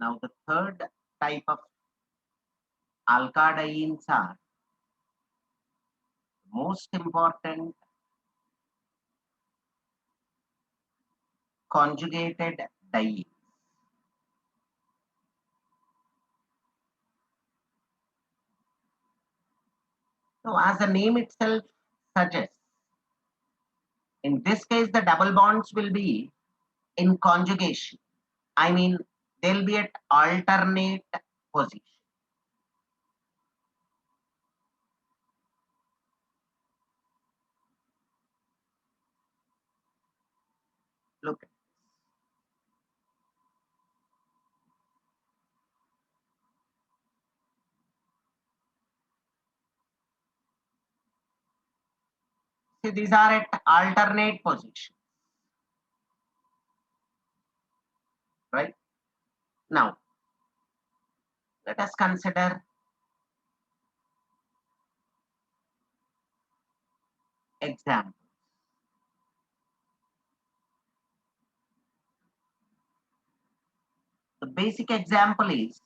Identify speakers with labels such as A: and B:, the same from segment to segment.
A: Now the third type of alkadienes are most important conjugated dienes. So as the name itself suggests, in this case the double bonds will be in conjugation. I mean, they'll be at alternate position. Look at see, these are at alternate position, right? Now, let us consider example. The basic example is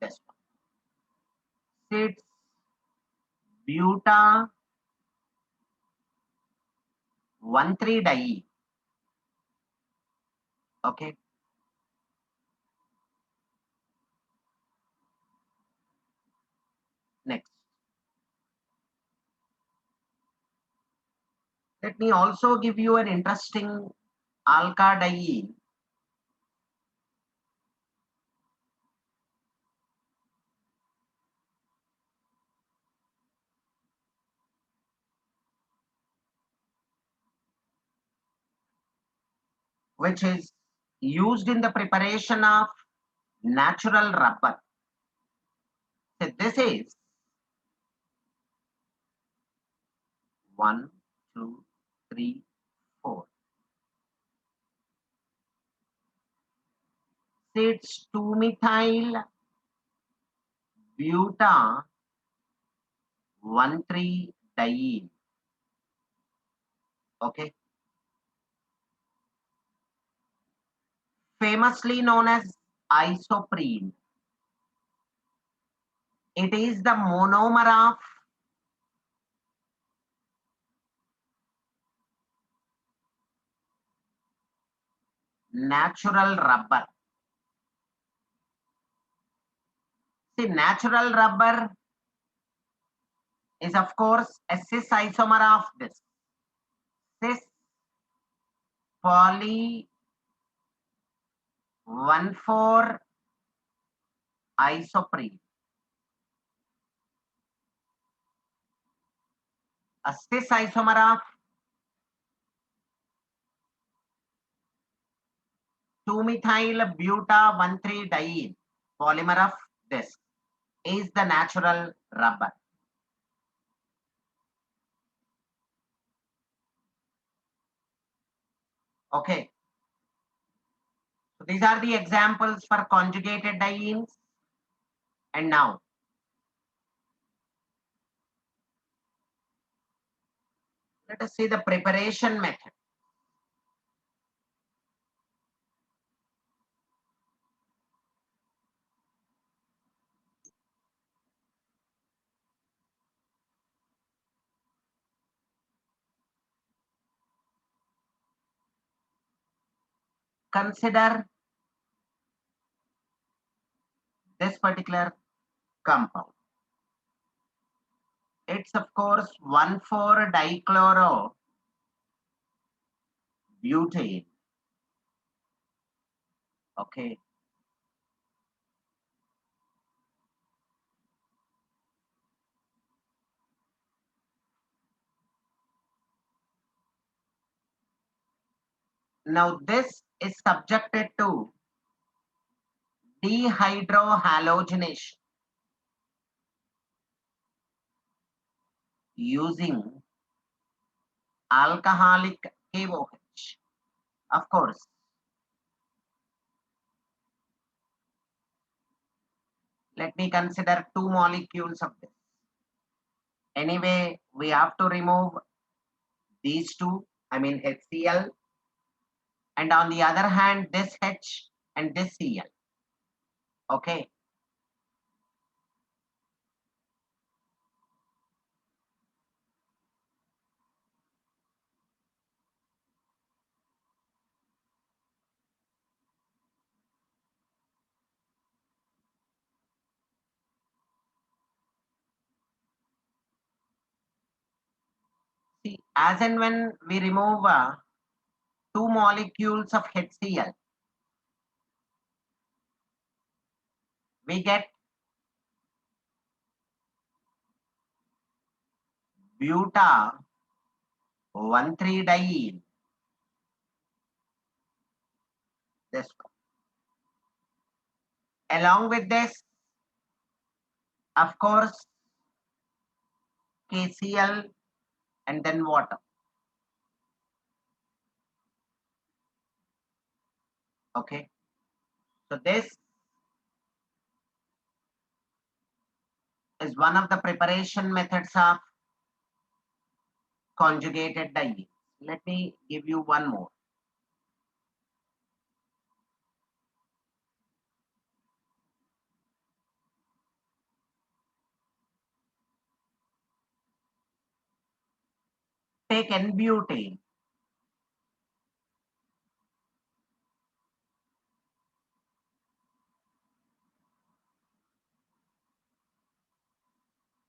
A: this one. It's buta 1,3-diene. Okay. Next. Let me also give you an interesting alkadiene, which is used in the preparation of natural rubber. So this is 1, 2, 3, 4. It's 2-methyl buta 1,3-diene. Okay. Famously known as isoprene. It is the monomer of natural rubber. See, natural rubber is of course a cis isomer of this cis poly 1,4 isoprene. A cis isomer of 2-methyl buta 1,3-diene polymer of this is the natural rubber. Okay. So these are the examples for conjugated dienes. And now, let us see the preparation method. Consider this particular compound. It's of course 1,4-dichlorobutane. Okay. Now this is subjected to dehydrohalogenation using alcoholic KOH. Of course, let me consider 2 molecules of this. Anyway, we have to remove these two I mean HCl, and on the other hand, this H and this Cl. Okay. See, as and when we remove two molecules of HCl, we get buta 1,3-diene. This one. Along with this, of course, KCl and then water. Okay. So this is one of the preparation methods of conjugated dienes. Let me give you one more. Take N-butane.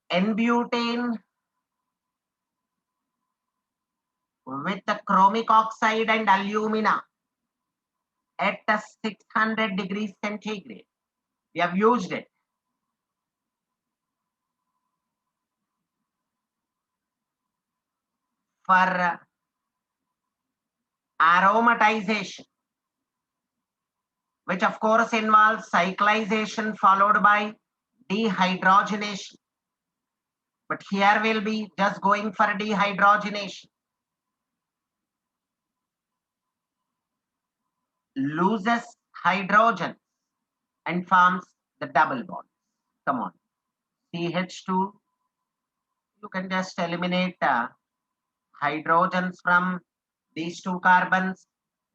A: N-butane with the chromic oxide and alumina at a 600 degrees centigrade. We have used it. For aromatization, which of course involves cyclization followed by dehydrogenation. But here we'll be just going for dehydrogenation. Loses hydrogen and forms the double bond. Come on. CH2, you can just eliminate hydrogens from these two carbons,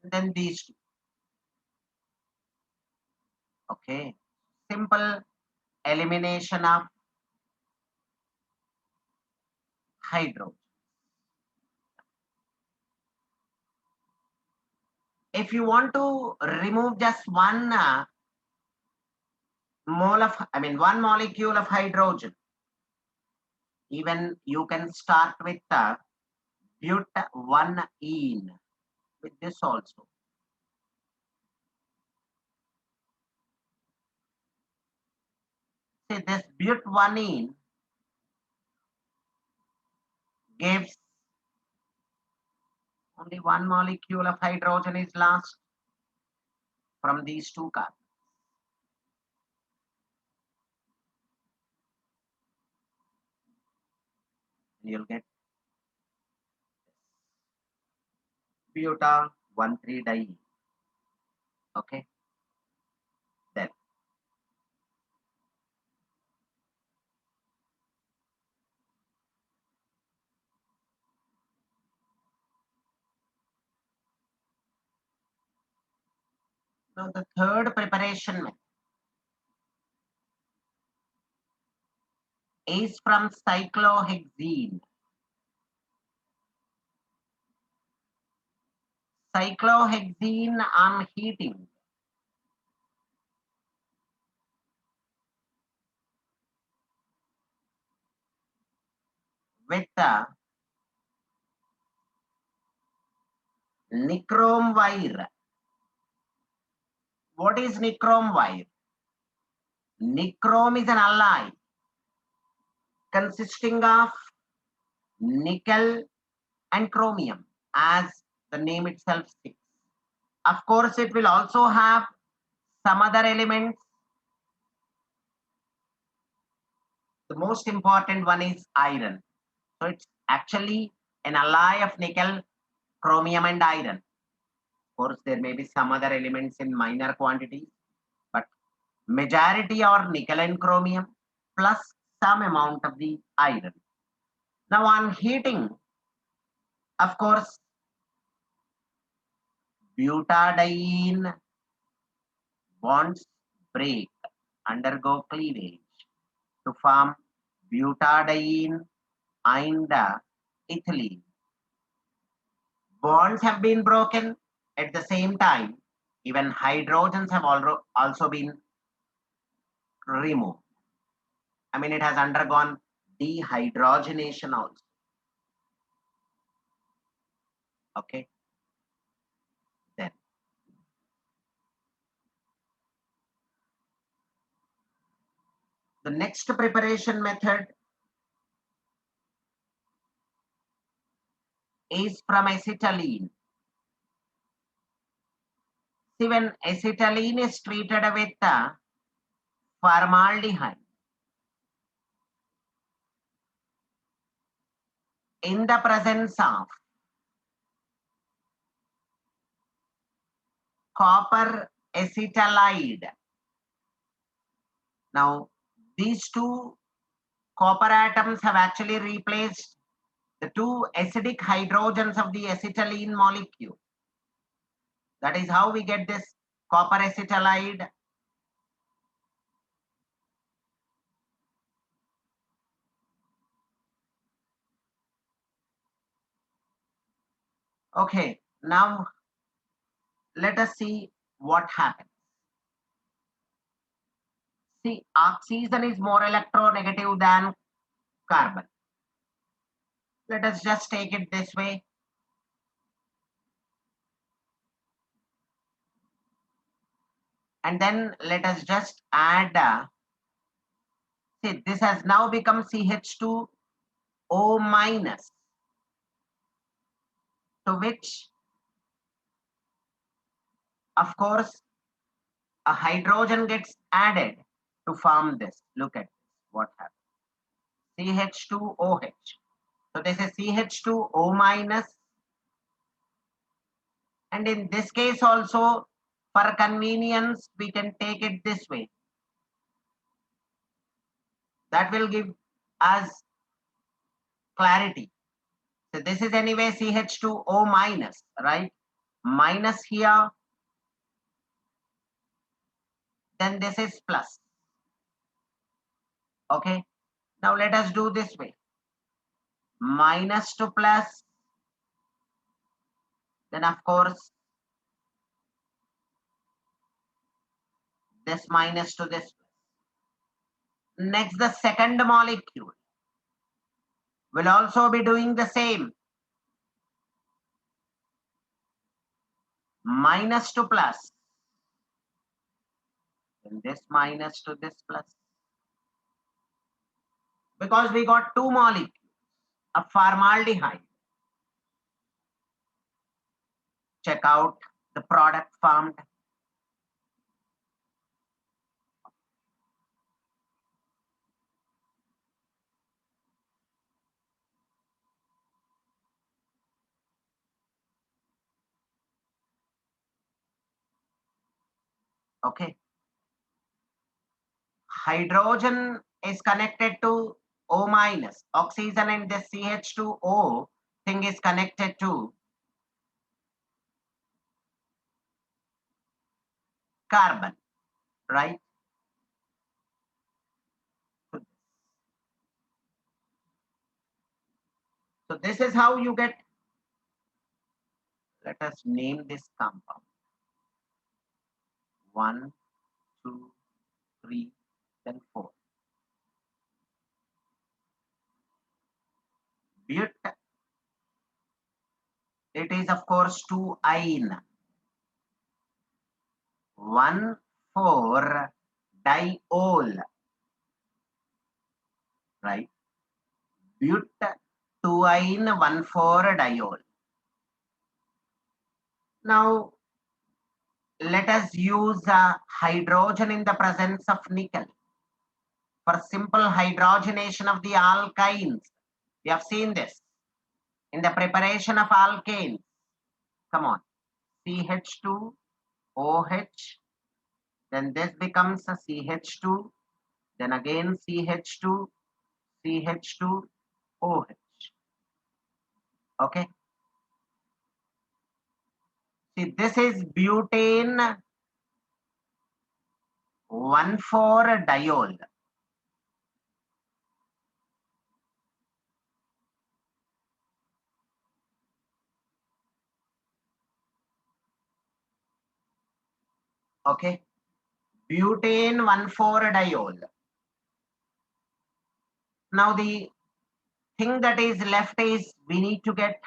A: and then these two. Okay. Simple elimination of hydrogen. If you want to remove just one one molecule of hydrogen, even you can start with but1-ene with this also. See, this but1-ene gives only one molecule of hydrogen is lost from these two carbons. You'll get buta 1,3-diene. Okay. Then now the third preparation method is from cyclohexene. Cyclohexene on heating with nichrome wire. What is nichrome wire? Nichrome is an alloy consisting of nickel and chromium, as the name itself states. Of course, it will also have some other elements. The most important one is iron. So it's actually an alloy of nickel, chromium, and iron. Of course, there may be some other elements in minor quantities, but majority are nickel and chromium plus some amount of the iron. Now on heating, of course, butadiene bonds break, undergo cleavage to form butadiene and ethylene. Bonds have been broken. At the same time, even hydrogens have also been removed. I mean, it has undergone dehydrogenation also. Okay. Then the next preparation method is from acetylene. See, when acetylene is treated with formaldehyde, in the presence of copper acetylide. Now, these two copper atoms have actually replaced the two acidic hydrogens of the acetylene molecule. That is how we get this copper acetylide. Okay, now let us see what happens. See, oxygen is more electronegative than carbon. Let us just take it this way. And then let us just add, see, this has now become CH2O minus, to which, of course, a hydrogen gets added to form this. Look at this, what happens. CH2OH. So this is CH2O minus. And in this case also, for convenience, we can take it this way. That will give us clarity. So this is anyway CH2O minus, right? Minus here, then this is plus. Okay, now let us do this way. Minus to plus, then of course this minus to this. Next, the second molecule will also be doing the same. Minus to plus, and this minus to this plus. Because we got two molecules of formaldehyde. Check out the product formed. Okay. Hydrogen is connected to O minus. Oxygen and this CH2O thing is connected to carbon, right? So this is how you get, let us name this compound. 1, 2, 3, then 4. But it is of course 2-ine. 1,4-diol, right? But 2-ine 1,4-diol. Now let us use hydrogen in the presence of nickel for simple hydrogenation of the alkynes. We have seen this in the preparation of alkanes. Come on, CH2OH, then this becomes a CH2, then again CH2, CH2OH. Okay. See, this is butane 1,4-diol. Okay, butane 1,4-diol. Now the thing that is left is we need to get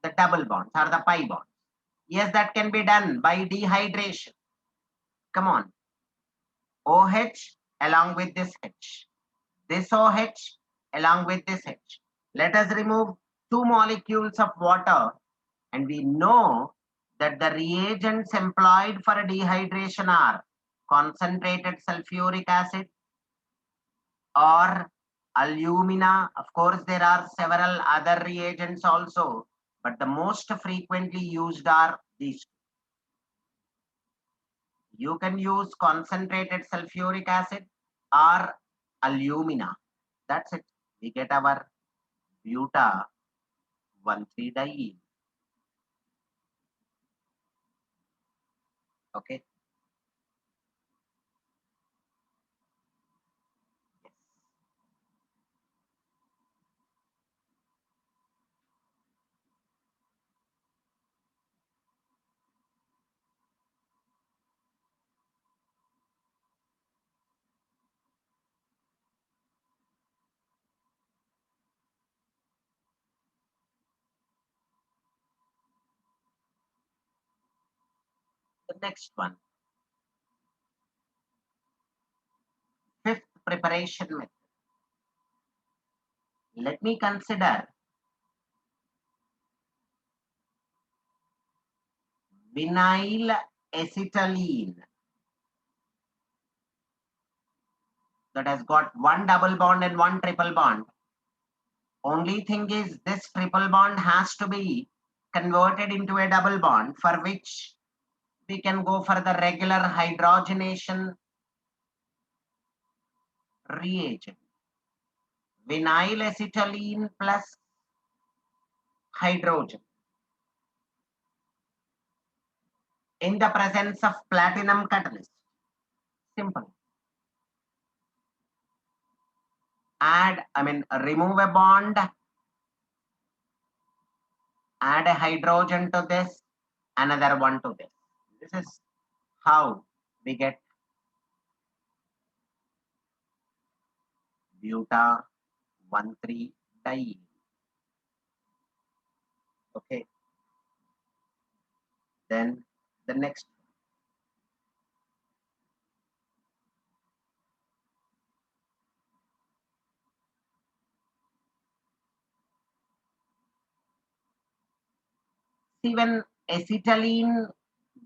A: the double bonds or the pi bonds. Yes, that can be done by dehydration. Come on. OH along with this H. This OH along with this H. Let us remove 2 molecules of water and we know that the reagents employed for dehydration are concentrated sulfuric acid or alumina. Of course, there are several other reagents also, but the most frequently used are these. You can use concentrated sulfuric acid or alumina. That's it. We get our buta 1,3-diene. Okay. Yes. The next one, fifth preparation method. Let me consider vinyl acetylene that has got one double bond and one triple bond. Only thing is this triple bond has to be converted into a double bond, for which we can go for the regular hydrogenation reagent. Vinyl acetylene plus hydrogen in the presence of platinum catalyst. Simple. Remove a bond, add a hydrogen to this, another one to this. This is how we get buta 1,3-diene. Okay. Then the next, 7 acetylene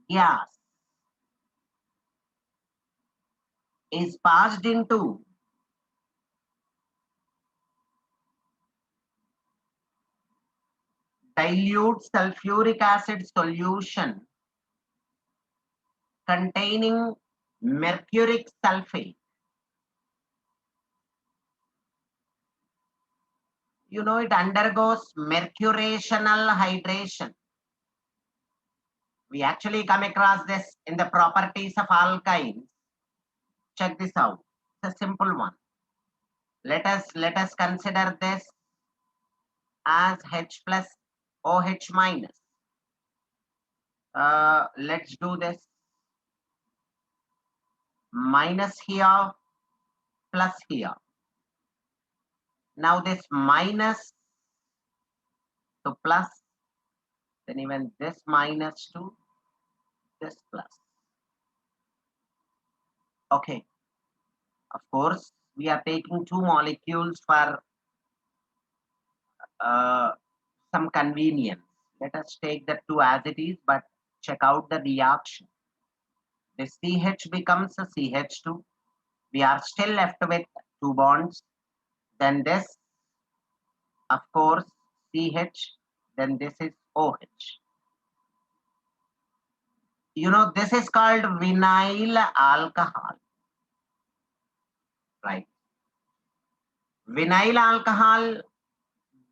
A: gas is passed into dilute sulfuric acid solution containing mercuric sulfate. You know, it undergoes mercurational hydration. We actually come across this in the properties of alkynes. Check this out. It's a simple one. Let us consider this as H plus OH minus. Let's do this. Minus here, plus here. Now this minus to plus, then even this minus to this plus. Okay. Of course, we are taking 2 molecules for some convenience. Let us take the 2 as it is, but check out the reaction. This CH becomes a CH2. We are still left with 2 bonds. Then this, of course, CH. Then this is OH. You know, this is called vinyl alcohol, right? Vinyl alcohol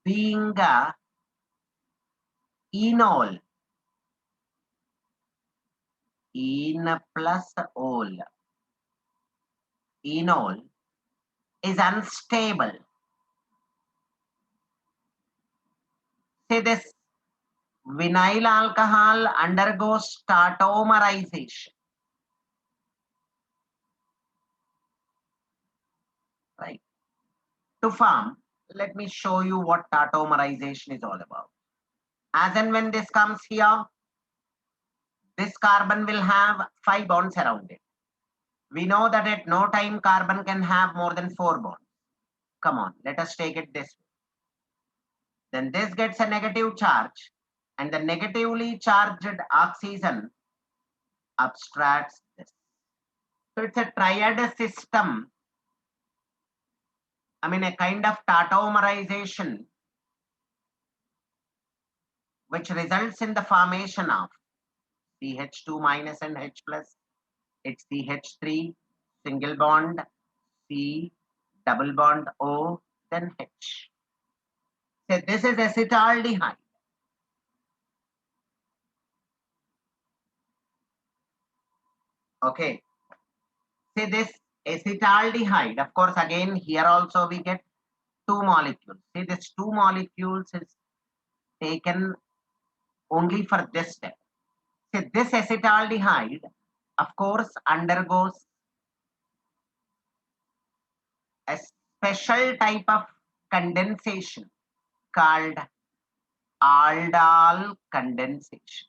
A: being a enol ene plus ol. Enol is unstable. Say this vinyl alcohol undergoes tautomerization. Right. To form, let me show you what tautomerization is all about. As and when this comes here, this carbon will have 5 bonds around it. We know that at no time carbon can have more than 4 bonds. Come on, let us take it this way. Then this gets a negative charge, and the negatively charged oxygen abstracts this. So it's a triad system. I mean, a kind of tautomerization which results in the formation of CH2 minus and H plus. It's CH3, single bond, C, double bond O, then H. So this is acetaldehyde. Okay. See this acetaldehyde, of course, again, here also we get 2 molecules. See, this 2 molecules is taken only for this step. See, this acetaldehyde, of course, undergoes a special type of condensation called aldol condensation.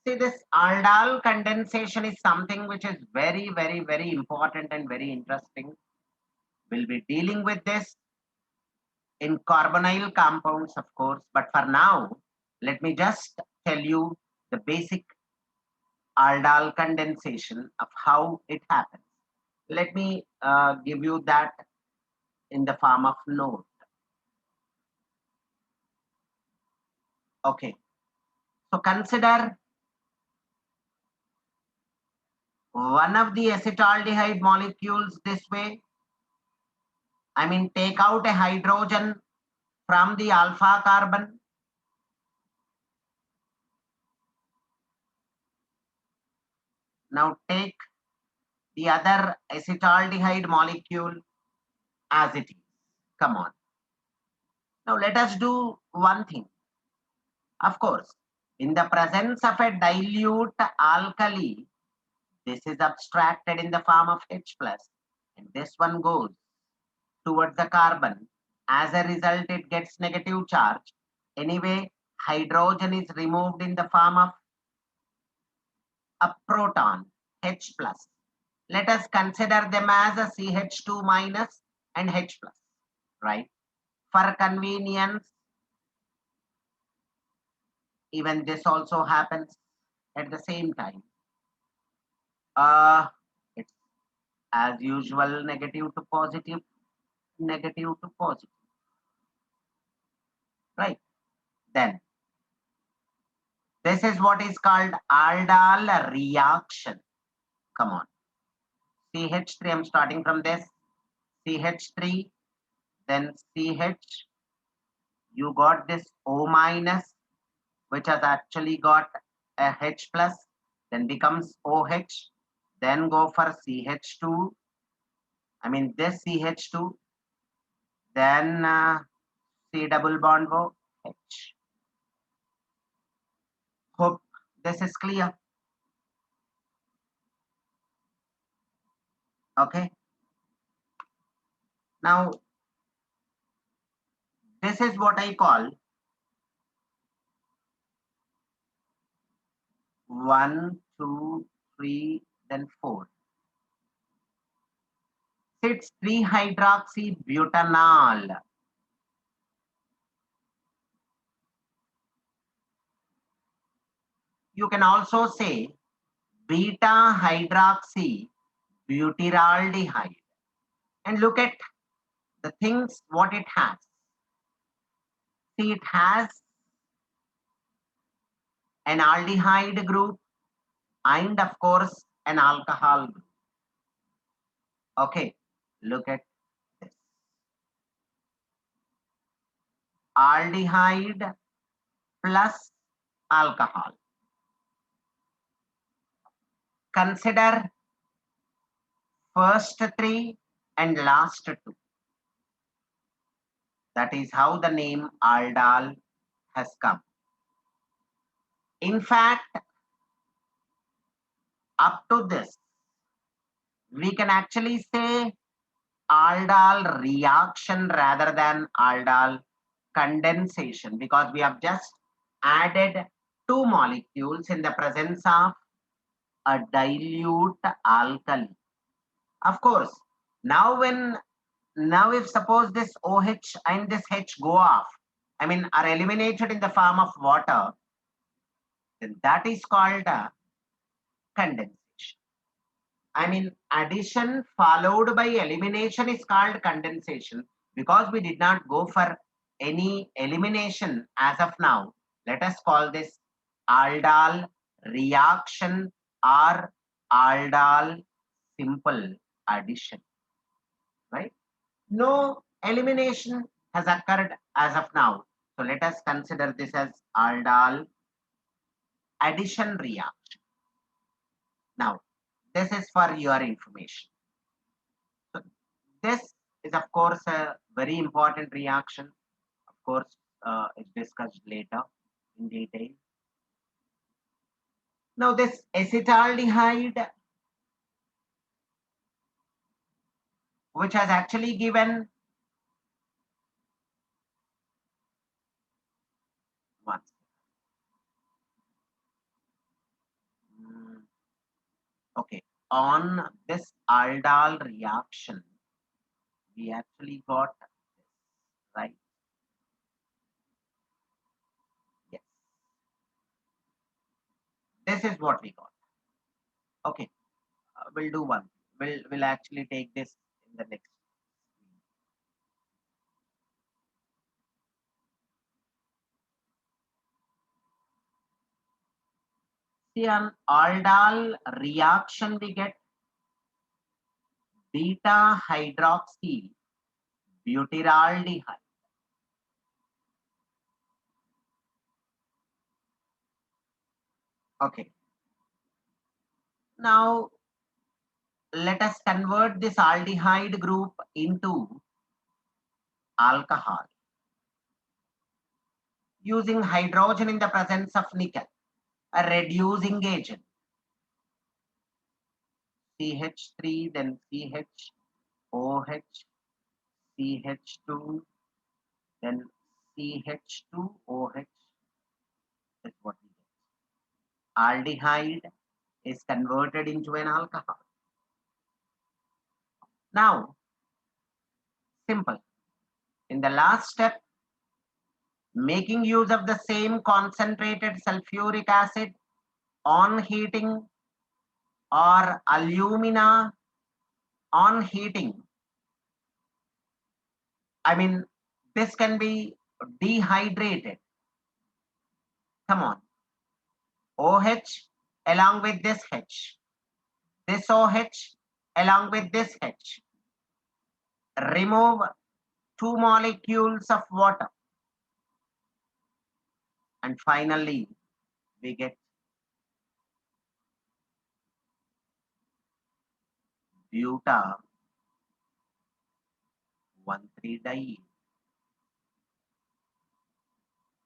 A: See, this aldol condensation is something which is very, very, very important and very interesting. We'll be dealing with this in carbonyl compounds, of course, but for now, let me just tell you the basic aldol condensation of how it happens. Let me give you that in the form of note. Okay, so consider one of the acetaldehyde molecules this way. I mean, take out a hydrogen from the alpha carbon. Now take the other acetaldehyde molecule as it is. Come on. Now let us do one thing. Of course, in the presence of a dilute alkali, this is abstracted in the form of H plus, and this one goes towards the carbon. As a result, it gets negative charge. Anyway, hydrogen is removed in the form of a proton, H plus. Let us consider them as a CH2 minus and H plus, right? For convenience, even this also happens at the same time. It's as usual negative to positive, negative to positive, right? Then this is what is called aldol reaction. Come on. CH3, I'm starting from this. CH3, then CH, you got this O minus, which has actually got a H plus, then becomes OH, then go for CH2, I mean this CH2, then C double bond O, H. Hope this is clear. Okay. Now, this is what I call 1, 2, 3, then 4. It's 3-hydroxybutanol. You can also say beta hydroxybutyraldehyde. And look at the things what it has. See, it has an aldehyde group and of course an alcohol group. Okay, look at this. Aldehyde plus alcohol. Consider first three and last two. That is how the name aldol has come. In fact, up to this, we can actually say aldol reaction rather than aldol condensation, because we have just added two molecules in the presence of a dilute alkali. Of course, now if suppose this OH and this H go off, I mean are eliminated in the form of water, then that is called condensation. I mean, addition followed by elimination is called condensation. Because we did not go for any elimination as of now, let us call this aldol reaction or aldol simple addition, right? No elimination has occurred as of now. So let us consider this as aldol addition reaction. Now, this is for your information. So this is of course a very important reaction. Of course, it's discussed later in detail. Now this acetaldehyde, which has actually given one. Okay, on this aldol reaction, we actually got this, right? Yes, this is what we got. Okay, we'll do one. We'll actually take this in the next. See, on aldol reaction, we get beta hydroxy butyraldehyde. Okay. Now, let us convert this aldehyde group into alcohol using hydrogen in the presence of nickel, a reducing agent. CH3, then CH, OH, CH2, then CH2OH. That's what we get. Aldehyde is converted into an alcohol. Now, simple. In the last step, making use of the same concentrated sulfuric acid on heating or alumina on heating. I mean, this can be dehydrated. Come on. OH along with this H. This OH along with this H. Remove two molecules of water. And finally, we get buta 1,3-diene.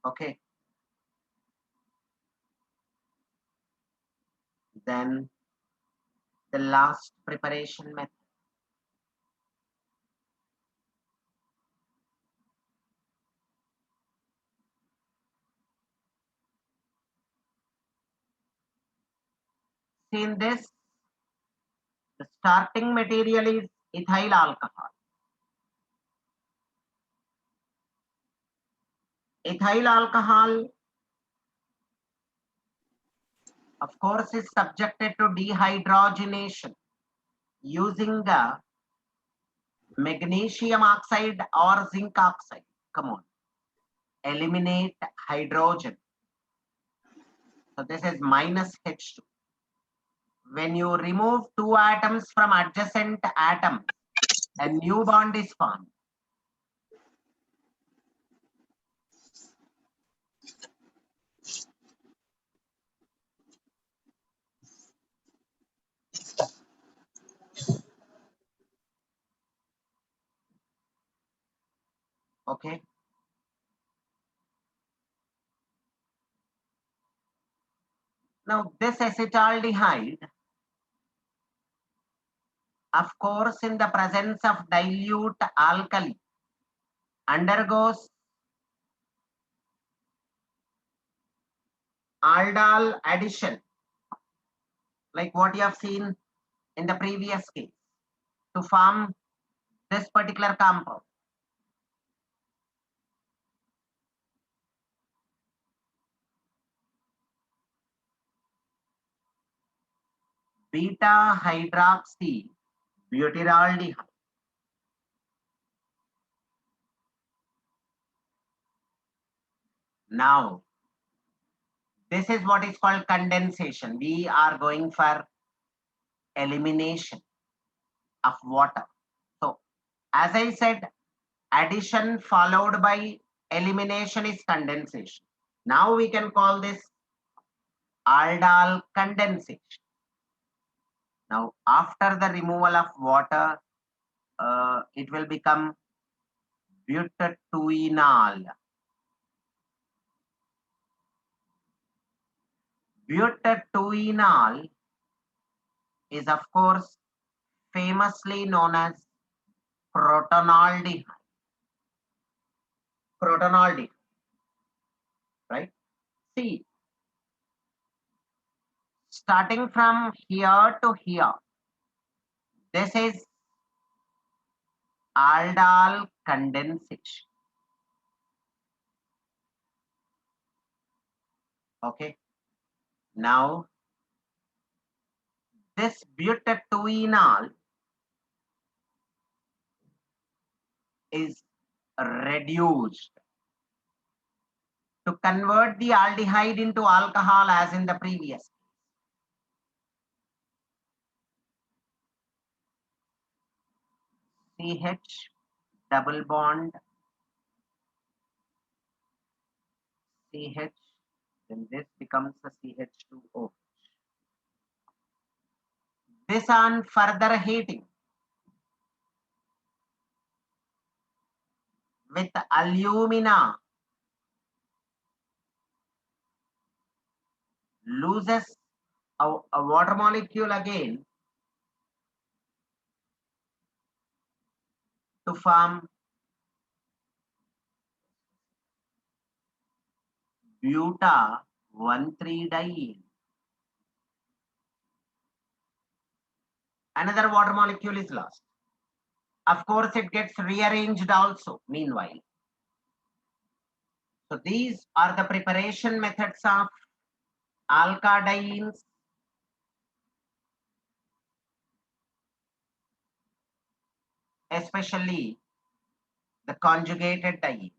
A: Okay. Then the last preparation method. See, in this, the starting material is ethyl alcohol. Ethyl alcohol, of course, is subjected to dehydrogenation using the magnesium oxide or zinc oxide. Come on. Eliminate hydrogen. So this is minus H2. When you remove two atoms from adjacent atoms, a new bond is formed. Okay. Now this acetaldehyde, of course, in the presence of dilute alkali, undergoes aldol addition, like what you have seen in the previous case, to form this particular compound. Beta hydroxy butyraldehyde. Now, this is what is called condensation. We are going for elimination of water. So, as I said, addition followed by elimination is condensation. Now we can call this aldol condensation. Now, after the removal of water, it will become butadienol. Butadienol is, of course, famously known as protonaldehyde. Protonaldehyde, right? See, starting from here to here, this is aldol condensation. Okay. Now, this butadienol is reduced to convert the aldehyde into alcohol as in the previous. CH double bond CH, then this becomes a CH2O. This on further heating with alumina loses a water molecule again to form buta 1,3-diene. Another water molecule is lost. Of course, it gets rearranged also meanwhile. So these are the preparation methods of alkadienes, especially the conjugated diene.